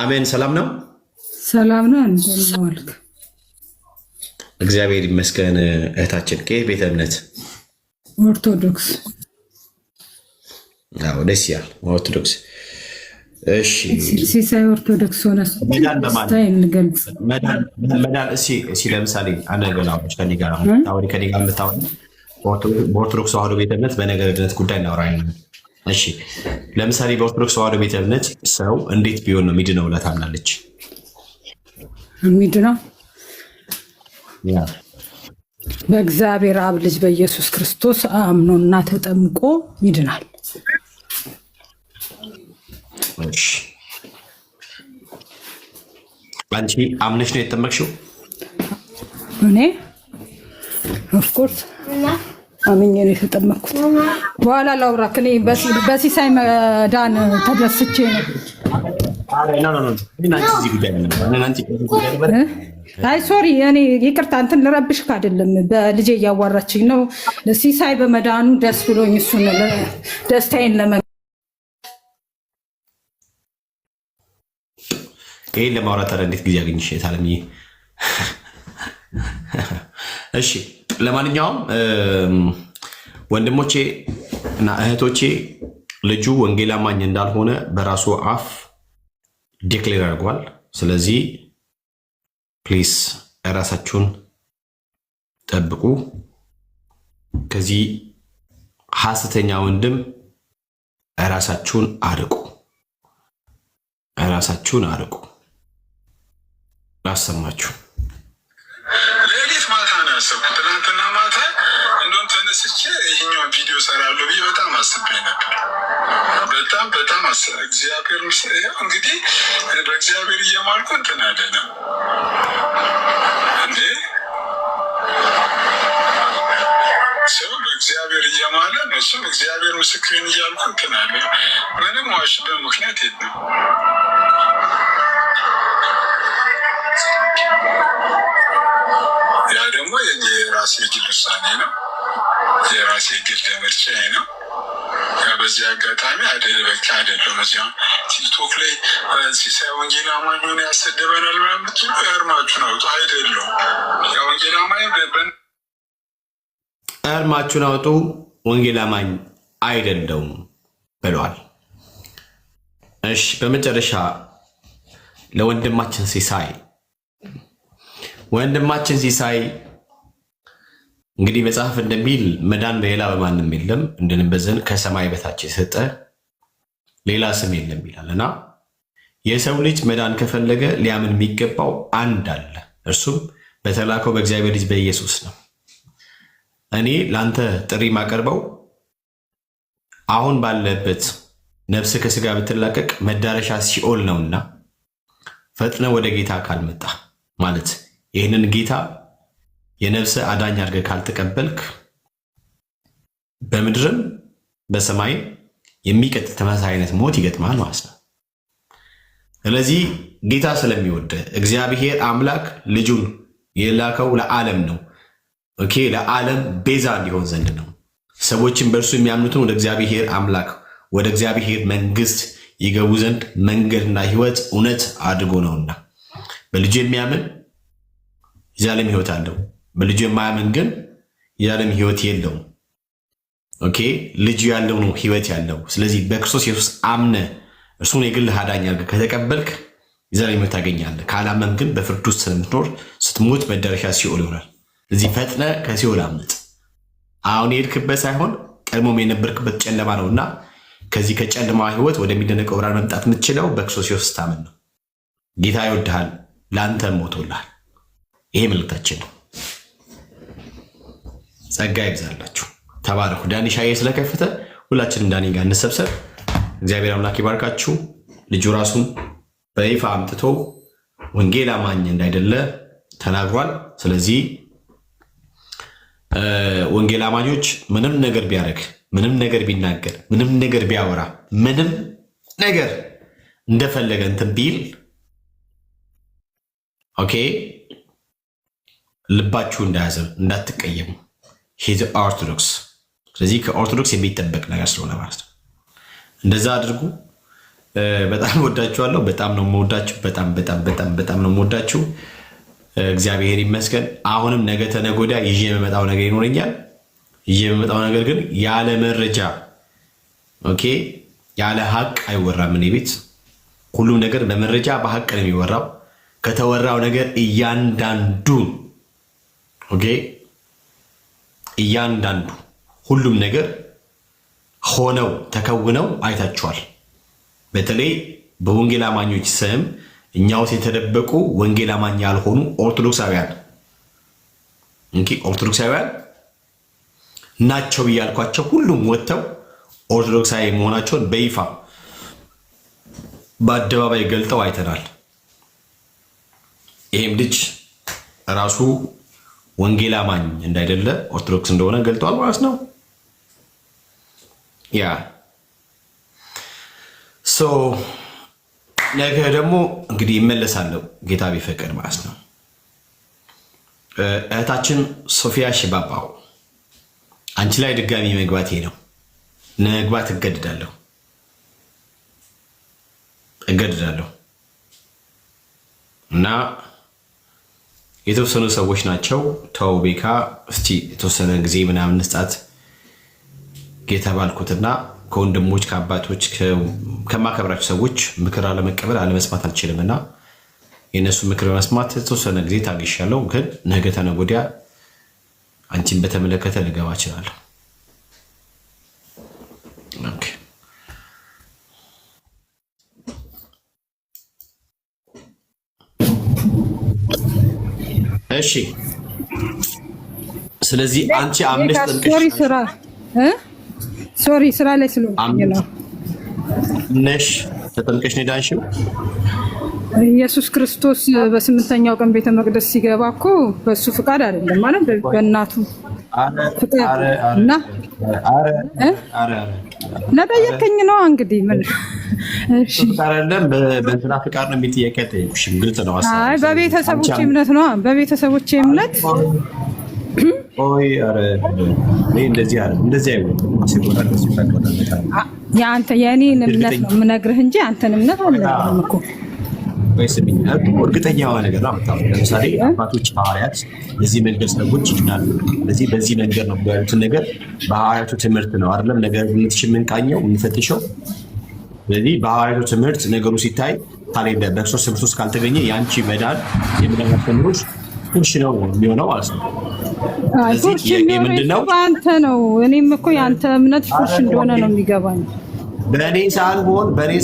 አሜን። ሰላም ነው፣ ሰላም ነው። እንደምን ዋልክ? እግዚአብሔር ይመስገን። እህታችን ከየት ቤተ እምነት? ኦርቶዶክስ። አዎ ደስ ይላል። ኦርቶዶክስ። እሺ ሲሳይ ኦርቶዶክስ ሆነ ስታይል ገልጽ መዳን። እሺ ለምሳሌ አነገላዎች ከኔ ጋር የምታወሪ በኦርቶዶክስ ተዋህዶ ቤተ እምነት በነገረ ድነት ጉዳይ እናወራ። እሺ ለምሳሌ በኦርቶዶክስ ተዋህዶ ቤተ እምነት ሰው እንዴት ቢሆን ነው ሚድነው ብላ ታምናለች? ሚድነው በእግዚአብሔር አብ ልጅ በኢየሱስ ክርስቶስ አምኖና ተጠምቆ ይድናል። አንቺ አምነሽ ነው የተጠመቅሽው? እኔ ኦፍኮርስ አምኜ ነው የተጠመቅኩት። በኋላ ላውራክ። እኔ በሲሳይ መዳን ተደስቼ ነው። አይ ሶሪ፣ እኔ ይቅርታ እንትን ልረብሽክ አይደለም። በልጄ እያዋራችኝ ነው። ሲሳይ በመዳኑ ደስ ብሎኝ እሱን ደስታዬን ይህን ለማውራት እንዴት ጊዜ አገኝሽ ታለምዬ? እሺ ለማንኛውም ወንድሞቼ እና እህቶቼ ልጁ ወንጌል አማኝ እንዳልሆነ በራሱ አፍ ዲክሌር አድርጓል። ስለዚህ ፕሊስ ራሳችሁን ጠብቁ። ከዚህ ሐሰተኛ ወንድም ራሳችሁን አርቁ። ላሰማችሁ። ሌሊት ማታ ነው ያሰብኩት። ትናንትና ማታ እንደውም ተነስቼ ይሄኛውን ቪዲዮ ሰራለሁ ብዬ በጣም አስቤ ነበር። በጣም እግዚአብሔር እንግዲህ በእግዚአብሔር እየማልኩ እንትን አይደለም እንዴ ሰው በእግዚአብሔር እየማለ እሱም እግዚአብሔር ምስክሬን እያልኩ እንትን አለ። ምንም ዋሽበት ምክንያት የለም። ያ ደግሞ የራሴ ግል ውሳኔ ነው፣ የራሴ ግል ምርጫዬ ነው። በዚህ አጋጣሚ አይደለም እዚያ ቲክቶክ ላይ ሲሳይ ወንጌል አማኝ ሆነ ያሰደበናል ምናምን ብትሉ እርማችሁን አውጡ። አይደለም የወንጌል አማኝ እርማችሁን አውጡ፣ ወንጌል አማኝ አይደለውም ብለዋል። እሺ በመጨረሻ ለወንድማችን ሲሳይ እንግዲህ መጽሐፍ እንደሚል መዳን በሌላ በማንም የለም እንድንበት ዘንድ ከሰማይ በታች የሰጠ ሌላ ስም የለም ይላል እና የሰው ልጅ መዳን ከፈለገ ሊያምን የሚገባው አንድ አለ፣ እርሱም በተላከው በእግዚአብሔር ልጅ በኢየሱስ ነው። እኔ ለአንተ ጥሪ ማቀርበው አሁን ባለበት ነፍስ ከስጋ ብትላቀቅ መዳረሻ ሲኦል ነውና ፈጥነ ወደ ጌታ ካልመጣ ማለት ይህንን ጌታ የነፍስ አዳኝ አድርገህ ካልተቀበልክ በምድርም በሰማይም የሚቀጥል ተመሳሳይ አይነት ሞት ይገጥማል ማለት ነው። ስለዚህ ጌታ ስለሚወድ እግዚአብሔር አምላክ ልጁን የላከው ለዓለም ነው። ኦኬ ለዓለም ቤዛ እንዲሆን ዘንድ ነው። ሰዎችን በእርሱ የሚያምኑትን ወደ እግዚአብሔር አምላክ ወደ እግዚአብሔር መንግስት ይገቡ ዘንድ መንገድና ሕይወት እውነት አድርጎ ነውና በልጁ የሚያምን የዘላለም ሕይወት አለው፣ በልጁ የማያምን ግን የዘላለም ሕይወት የለውም። ኦኬ ልጁ ያለው ነው ሕይወት ያለው። ስለዚህ በክርስቶስ ኢየሱስ አምነ እርሱን የግል አዳኝ አድርገህ ከተቀበልክ የዘላለም ሕይወት ታገኛለህ። ካላመን ግን በፍርድ ውስጥ ስለምትኖር ስትሞት መዳረሻ ሲኦል ይሆናል። ስለዚህ ፈጥነ ከሲኦል አምልጥ። አሁን የሄድክበት ሳይሆን ቀድሞም የነበርክበት ጨለማ ነውና ከዚህ ከጨለማ ሕይወት ወደሚደነቀው ብርሃን መምጣት የምትችለው በክርስቶስ ኢየሱስ ስታምን ነው። ጌታ ይወድሃል፣ ለአንተም ሞቶልሃል። ይሄ መልእክታችን ነው። ጸጋ ይብዛላችሁ። ተባረኩ። ዳኒ ሻዬ ስለከፈተ ሁላችንም ዳኒ ጋር እንሰብሰብ። እግዚአብሔር አምላክ ይባርካችሁ። ልጁ ራሱን በይፋ አምጥቶ ወንጌል አማኝ እንዳይደለ ተናግሯል። ስለዚህ ወንጌል አማኞች ምንም ነገር ቢያደርግ፣ ምንም ነገር ቢናገር፣ ምንም ነገር ቢያወራ፣ ምንም ነገር እንደፈለገ እንትን ቢል ኦኬ ልባችሁ እንዳያዘን እንዳትቀየሙ። ሂዝ ኦርቶዶክስ። ስለዚህ ከኦርቶዶክስ የሚጠበቅ ነገር ስለሆነ ማለት ነው። እንደዛ አድርጉ። በጣም ወዳችኋለሁ። በጣም ነው የምወዳችሁ። በጣም ነው የምወዳችሁ። እግዚአብሔር ይመስገን። አሁንም ነገ ተነገ ወዲያ ይዤ የምመጣው ነገር ይኖረኛል። ይዤ የምመጣው ነገር ግን ያለ መረጃ ኦኬ፣ ያለ ሀቅ አይወራም። እኔ ቤት ሁሉም ነገር በመረጃ በሀቅ ነው የሚወራው። ከተወራው ነገር እያንዳንዱ ኦኬ፣ እያንዳንዱ ሁሉም ነገር ሆነው ተከውነው አይታችኋል። በተለይ በወንጌል አማኞች ስም እኛ ውስጥ የተደበቁ ወንጌል አማኝ ያልሆኑ ኦርቶዶክሳውያን ኦርቶዶክሳውያን ናቸው እያልኳቸው ሁሉም ወጥተው ኦርቶዶክሳዊ መሆናቸውን በይፋ በአደባባይ ገልጠው አይተናል። ይህም ልጅ ራሱ ወንጌል አማኝ እንዳይደለ ኦርቶዶክስ እንደሆነ ገልጧል ማለት ነው። ያ ነገ ደግሞ እንግዲህ ይመለሳለሁ ጌታ ቢፈቅድ ማለት ነው። እህታችን ሶፊያ ሽባባው አንቺ ላይ ድጋሚ መግባቴ ነው። ለመግባት እገድዳለሁ እና የተወሰኑ ሰዎች ናቸው ተው ቤካ እስቲ የተወሰነ ጊዜ ምናምን ስጣት ጌታ ባልኩትና ከወንድሞች ከአባቶች ከማከብራቸው ሰዎች ምክር አለመቀበል አለመስማት አልችልምና የእነሱ ምክር በመስማት የተወሰነ ጊዜ ታግሻለሁ። ግን ነገ ተነገ ወዲያ አንቺን በተመለከተ ልገባ እችላለሁ። እሺ ስለዚህ አንቺ አምስት ሶሪ ስራ ላይ ስለሆነ ነው ነሽ ተጠምቀሽ ነው ዳንሽው። ኢየሱስ ክርስቶስ በስምንተኛው ቀን ቤተ መቅደስ ሲገባ እኮ በሱ ፍቃድ አይደለም ማለት በእናቱ ፍቃድ እና ለጠየቀኝ ነው እንግዲህ ምን እሺ አይደለም በእንትና ፍቃድ ነው የሚጠየቀው። እሺ ግልጽ ነው። አይ በቤተሰቦቼ እምነት ነው በቤተሰቦቼ እምነት ኦይ አረ እንደዚህ አይደለም እንደዚህ አይወጣም። የአንተ የኔን እምነት ነው የምነግርህ እንጂ አንተን እምነት አልነግርህም እኮ። ወይስብኝ እርግጠኛ የሆነ ነገር ነው የምታወራው። ለምሳሌ አባቶች ሐዋርያት በዚህ መንገድ ሰዎች ይችላሉ። ስለዚህ በዚህ መንገድ ነው ያሉትን ነገር በሐዋርያቱ ትምህርት ነው አይደለም ነገር የምንቃኘው የምንፈትሸው። ስለዚህ በሐዋርያቱ ትምህርት ነገሩ ሲታይ ታዲያ በክርስቶስ ትምህርት ውስጥ ካልተገኘ የአንቺ መዳን የምናስተምሮች ፉርሽ ነው የሚሆነው ማለት ነው። ስለዚህ ምንድነው አንተ ነው እኔም እኮ የአንተ እምነት ፉርሽ እንደሆነ ነው የሚገባኝ። በእኔ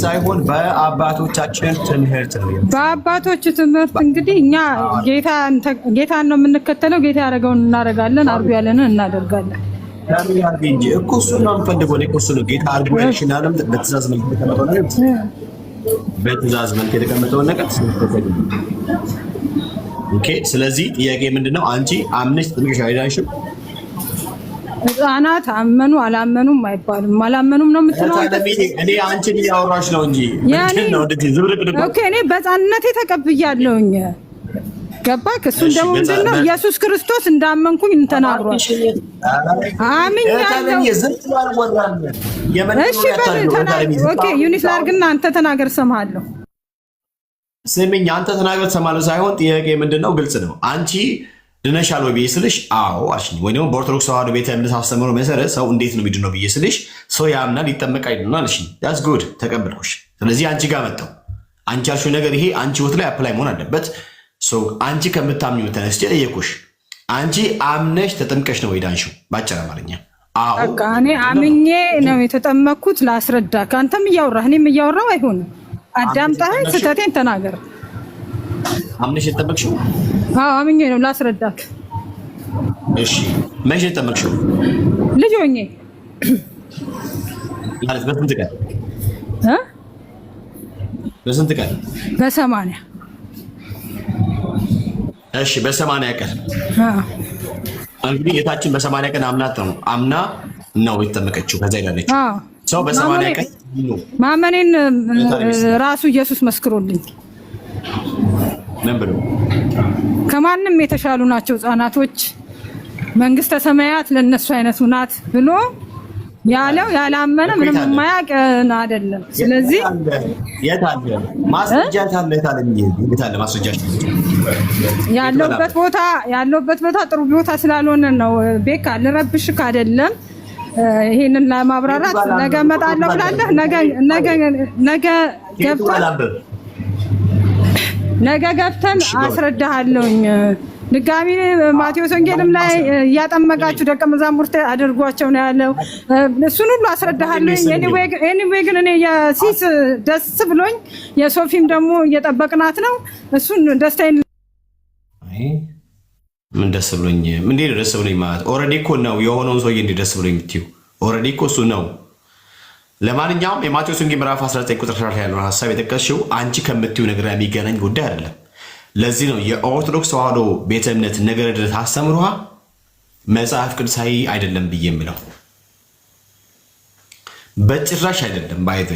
ሳይሆን በአባቶቻችን ትምህርት ነው። በአባቶች ትምህርት እንግዲህ እኛ ጌታን ነው የምንከተለው። ጌታ ያደረገውን እናደርጋለን፣ አርጉ ያለንን እናደርጋለን። ለምን ያርግ እንጂ እኮ እሱን ነው የምፈልገው። እኔ እኮ እሱ ነው ጌታ አርጉ ያልሽናለም በትእዛዝ መልክ የተቀመጠው ነገር በትእዛዝ መልክ የተቀመጠውን ነገር ስለተፈቀደ። ኦኬ። ስለዚህ ጥያቄ ምንድነው? አንቺ አምነሽ ጥምቀሽ አይዳንሽም? ህፃናት አመኑ አላመኑም አይባልም። አላመኑም ነው የምትለው እኔ አንቺን እያወራሽ ነው እንጂ ምንድነው እንደዚህ ዝብርቅርቅ? ኦኬ። እኔ በህፃንነቴ ተቀብያለሁኝ። ገባክ? እሱን ደግሞ ምንድነው ኢየሱስ ክርስቶስ እንዳመንኩኝ ተናግሯል። አምኛለሁ። እሺ ኦኬ። ዩኒስ ላድርግና አንተ ተናገር እሰማሃለሁ። ስሚኝ፣ አንተ ተናገር እሰማለሁ ሳይሆን ጥያቄ ምንድነው? ግልጽ ነው። አንቺ ድነሻል ወይ ብዬ ስልሽ አዎ አልሽኝ። ወይ ደግሞ በኦርቶዶክስ ተዋህዶ ቤተ እምነት አስተምህሮ መሰረት ሰው እንዴት ነው የሚድነው ብዬ ስልሽ ሰው ያምናል ይጠመቃል ይድናል አልሽኝ። ዳትስ ጉድ ተቀበልኩሽ። ስለዚህ አንቺ ጋር መጣሁ። አንቺ ያልሽው ነገር ይሄ አንቺ ህይወት ላይ አፕላይ መሆን አለበት። አንቺ ከምታምኚው ተነስቼ ጠየኩሽ። አንቺ አምነሽ ተጠምቀሽ ነው የዳንሽው? ባጭር አማርኛ አዎ። በቃ እኔ አምኜ ነው የተጠመቅኩት። ላስረዳ። ከአንተም እያወራህ እኔም እያወራሁ አይሆንም። አዳምጠኸኝ ስህተቴን ተናገር። አምነሽ የተጠመቅሽው? አዎ አምኜ ነው። ላስረዳክ። እሺ መቼ የተጠመቅሽው? ልጅ ሆኜ ማለት በስንት ቀን? በስንት ቀን? በ80 እሺ በ80 ቀን እንግዲህ የታችን በ80 ቀን አምና ነው የተጠመቀችው። ከዛ ይላለች ሰው በ80 ቀን ማመኔን ራሱ ኢየሱስ መስክሮልኝ ምን ብሎ ከማንም የተሻሉ ናቸው ህፃናቶች፣ መንግስተ ሰማያት ለነሱ አይነቱ ናት ብሎ ያለው ያላመነ ምንም የማያውቅ አይደለም። ስለዚህ የት አለ ማስረጃ? ያለበት ቦታ ጥሩ ቦታ ስላልሆነ ነው። ቤካ ልረብሽክ አይደለም። ይሄንን ለማብራራት ነገ እመጣለሁ ብላለህ። ነገ ገብተን አስረዳሃለሁኝ። ድጋሚ ማቴዎስ ወንጌልም ላይ እያጠመቃችሁ ደቀ መዛሙርት አድርጓቸው ነው ያለው። እሱን ሁሉ አስረዳሃለሁኝ። ኤኒዌይ ግን እኔ የሲስ ደስ ብሎኝ የሶፊም ደግሞ እየጠበቅናት ነው። እሱን ደስታዬን ምን ደስ ብሎኝ ምን ደስ ብሎኝ ማለት ኦልሬዲ እኮ ነው የሆነውን ሰውዬ እንደ ደስ ብሎኝ የምትይው ኦልሬዲ እኮ እሱ ነው። ለማንኛውም የማቴዎስ ወንጌል ምዕራፍ 19 ቁጥር 3 ያለውን ሐሳብ የጠቀስሽው አንቺ ከምትይው ነገር የሚገናኝ ጉዳይ አይደለም። ለዚህ ነው የኦርቶዶክስ ተዋህዶ ቤተ እምነት ነገረ ድነት አስተምሯ መጽሐፍ ቅዱሳዊ አይደለም ብዬ የምለው። በጭራሽ አይደለም። ባይዘ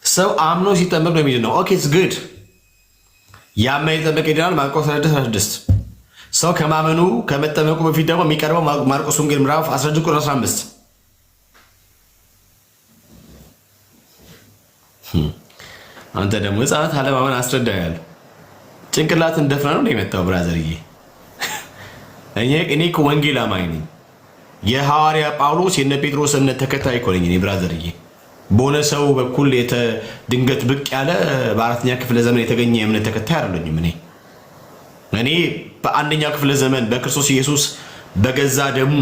ሰው አምኖ ሲጠመቅ ነው የሚድነው። ኦኬ ኢትስ ጉድ። ያመነ ይጠመቅ ይድናል። ማርቆስ 16 ሰው ከማመኑ ከመጠመቁ በፊት ደግሞ የሚቀርበው ማርቆስ ወንጌል ምዕራፍ 19 ቁጥር 15 አንተ ደግሞ ህፃናት አለማመን አስረዳያለሁ። ጭንቅላትን ደፍና ነው የመጣው ብራዘርዬ። እኔ እኮ ወንጌል አማኝ ነኝ። የሐዋርያ ጳውሎስ የነ ጴጥሮስ እምነት ተከታይ እኮ ነኝ እኔ ብራዘርዬ። በሆነ ሰው በኩል ድንገት ብቅ ያለ በአራተኛ ክፍለ ዘመን የተገኘ የእምነት ተከታይ አይደለኝም። እኔ በአንደኛው ክፍለ ዘመን በክርስቶስ ኢየሱስ በገዛ ደሙ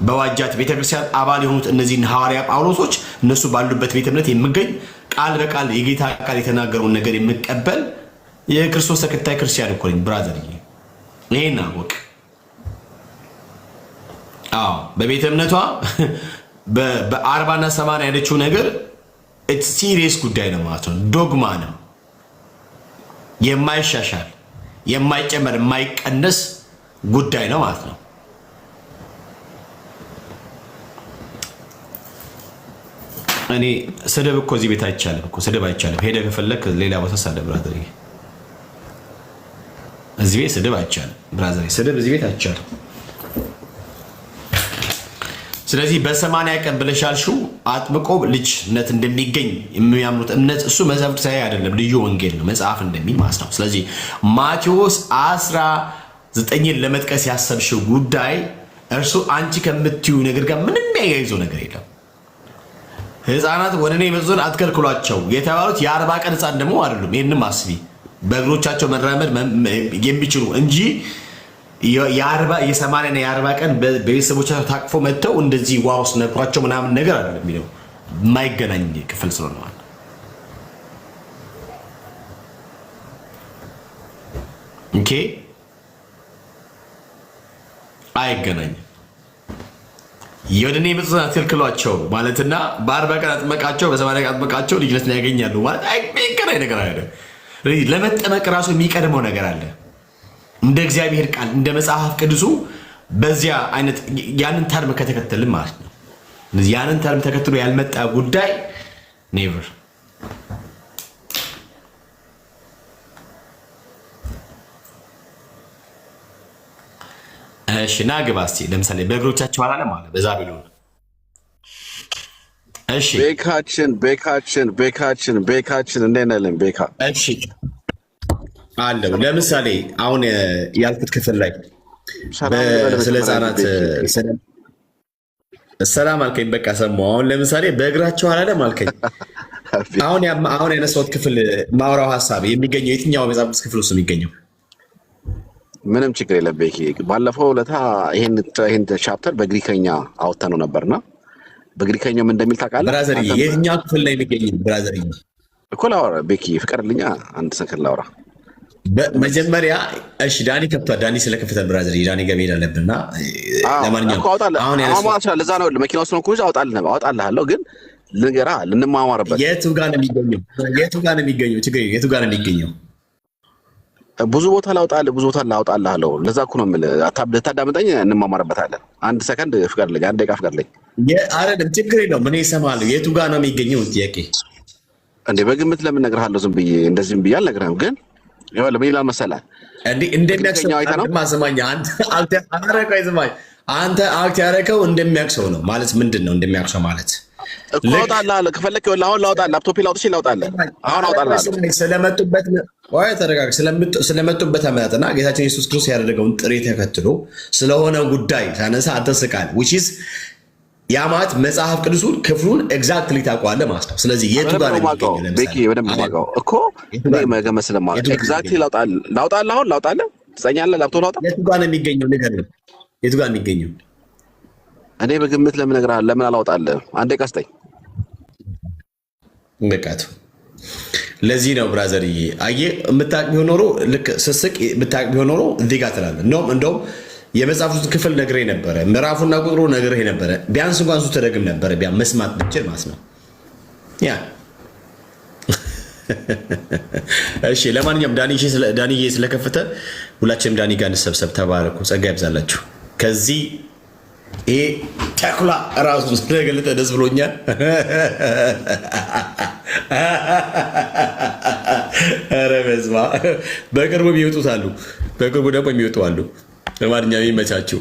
በዋጃት ቤተክርስቲያን አባል የሆኑት እነዚህን ሐዋርያ ጳውሎሶች እነሱ ባሉበት ቤተ እምነት የምገኝ ቃል በቃል የጌታ ቃል የተናገረውን ነገር የምቀበል የክርስቶስ ተከታይ ክርስቲያን እኮ ነኝ ብራዘርዬ። ይሄን አወቅ። አዎ በቤተ እምነቷ በ40 እና 80 ያለችው ነገር ሲሪየስ ጉዳይ ነው ማለት ነው። ዶግማ ነው፣ የማይሻሻል የማይጨመር የማይቀነስ ጉዳይ ነው ማለት ነው። እኔ ስድብ እኮ እዚህ ቤት አይቻልም እኮ ስድብ አይቻልም። ሄደህ ከፈለክ ሌላ ቦታ ሳደብ ብራዘር፣ እዚህ ቤት ስድብ አይቻልም ብራዘር፣ ስድብ እዚህ ቤት አይቻልም። ስለዚህ በ80 ቀን ብለሻልሽው አጥብቆ ልጅነት እንደሚገኝ የሚያምኑት እምነት እሱ መጽሐፍ ቅዱሳዊ አይደለም፣ ልዩ ወንጌል ነው መጽሐፍ እንደሚል ማለት ነው። ስለዚህ ማቴዎስ 19ን ለመጥቀስ ያሰብሽው ጉዳይ እርሱ አንቺ ከምትዩ ነገር ጋር ምንም ያያይዘው ነገር የለም። ህፃናት ወደ እኔ የመጡትን አትከልክሏቸው የተባሉት የ40 ቀን ህፃን ደግሞ አይደሉም። ይህንም አስቢ። በእግሮቻቸው መራመድ የሚችሉ እንጂ የ80 እና የ40 ቀን በቤተሰቦቻቸው ታቅፎ መጥተው እንደዚህ ውሃ ውስጥ ነክሯቸው ምናምን ነገር አይደለም የሚለው የማይገናኝ ክፍል ስለሆነ ማለት ኦኬ፣ አይገናኝም። የወደኔ የመጡትን አትከልክሏቸው ማለትና በ40 ቀን አጥመቃቸው በ80 ቀን አጥመቃቸው ልጅነትን ያገኛሉ ማለት አይገናኝ ነገር አይደለም። ለመጠመቅ ራሱ የሚቀድመው ነገር አለ። እንደ እግዚአብሔር ቃል እንደ መጽሐፍ ቅዱሱ በዚያ አይነት ያንን ተርም ከተከተልን ማለት ነው። ያንን ተርም ተከትሎ ያልመጣ ጉዳይ ኔቨር። እሺ ና ግባ እስቲ። ለምሳሌ በእግሮቻቸው አላለም አለ በዛ ብሎ እሺ ቤካችን እንደነለን ቤካ እሺ አለው። ለምሳሌ አሁን ያልኩት ክፍል ላይ ስለ ህፃናት ሰላም አልከኝ፣ በቃ ሰማሁ። አሁን ለምሳሌ በእግራቸው አላለም አልከኝ። አሁን ያነሳሁት ክፍል ማውራው ሀሳብ የሚገኘው የትኛው መጽሐፍ ቅዱስ ክፍል ውስጥ የሚገኘው? ምንም ችግር የለም ቤኪ። ባለፈው ለታ ይሄን ቻፕተር በግሪከኛ አውጥተነው ነበርና በግሪከኛው ምን እንደሚል ታውቃለህ? ብራዘር የትኛው ክፍል ላይ የሚገኘው? ብራዘር እኮ ላውራ ቤኪ፣ ፍቀድልኛ አንድ ሰከንድ ላውራ። መጀመሪያ እሺ ዳኒ ከፍቷል። ዳኒ ስለከፈተ ብራዘር ዳኒ ጋር መሄድ አለብንና ለማንኛውም አሁን ያነሳው ለዛ ነው መኪና ውስጥ ነው ኩጅ አውጣልሃለሁ ግን ልንገራ ልንማማርበት። የቱ ጋር ነው የሚገኘው? ችግር የቱ ጋር ነው የሚገኘው? ብዙ ቦታ ላውጣልሃለሁ። ለዛ እኮ ነው የምልህ። ታዳምጠኝ፣ እንማማርበታለን። አንድ ሰከንድ ፍቀድልኝ፣ አንድ ደቂቃ ፍቀድልኝ። አይደለም ችግር የለውም። እኔ እሰማለሁ። የቱ ጋር ነው የሚገኘው? ጥያቄ እንዴ በግምት ለምን እነግርሃለሁ? ዝም ብዬ አልነግርህም። ግን ይኸውልህ ምን ይላል መሰለህ እንደሚያክሰው አንተ አክት ያደረከው እንደሚያክሰው ነው ማለት ምንድን ነው? እንደሚያክሰው ማለት እኮ አውጣልሃለሁ። ከፈለክ ይኸውልህ አሁን ላውጣልህ፣ ላፕቶፕ ላውጣልህ። አሁን አውጣልሃለሁ። ስለመጡበት አመጣጥና ጌታችን ኢየሱስ ክርስቶስ ያደረገውን ጥሪ ተከትሎ ስለሆነ ጉዳይ ሳነሳ አተስቃል which is ያማት መጽሐፍ ቅዱስን ክፍሉን ኤግዛክትሊ ታውቀዋለህ ማለት ነው። ስለዚህ የቱ ጋር ነው የሚገኘው? ቤኪ በደንብ ማውቀው እኮ እኔ መገመት ስለማለት ኤግዛክትሊ ላውጣልህ። አሁን ላውጣልህ ትጸኛለህ? ላፕቶፕ ላውጣ። የቱ ጋር ነው የሚገኘው? ንገረኝ። የቱ ጋር ነው የሚገኘው? እኔ በግምት ለምን እነግርሃለሁ? ለምን አላውጣልህ? አንዴ ቀስጠኝ። በቃቱ ለዚህ ነው ብራዘርዬ። አየህ የምታውቅ ቢሆን ኖሮ ልክ ስስቅ የምታውቅ ቢሆን ኖሮ እዚህ ጋር ትላለህ። እንደውም የመጽሐፉን ክፍል ነግሬህ ነበረ፣ ምዕራፉና ቁጥሩ ነግሬህ ነበረ። ቢያንስ እንኳን እሱ ተደግም ነበረ ቢያንስ መስማት ብችል ማለት ነው። ያ እሺ። ለማንኛውም ዳኒዬ ስለከፈተ ሁላችንም ዳኒ ጋር እንሰብሰብ። ተባረኩ፣ ጸጋ ይብዛላችሁ። ከዚህ ይሄ ተኩላ ራሱ ስለገለጠ ደስ ብሎኛል። ኧረ በስመ አብ። በቅርቡ የሚወጡት አሉ፣ በቅርቡ ደግሞ የሚወጡ አሉ። ለማንኛውም ይመቻችሁ።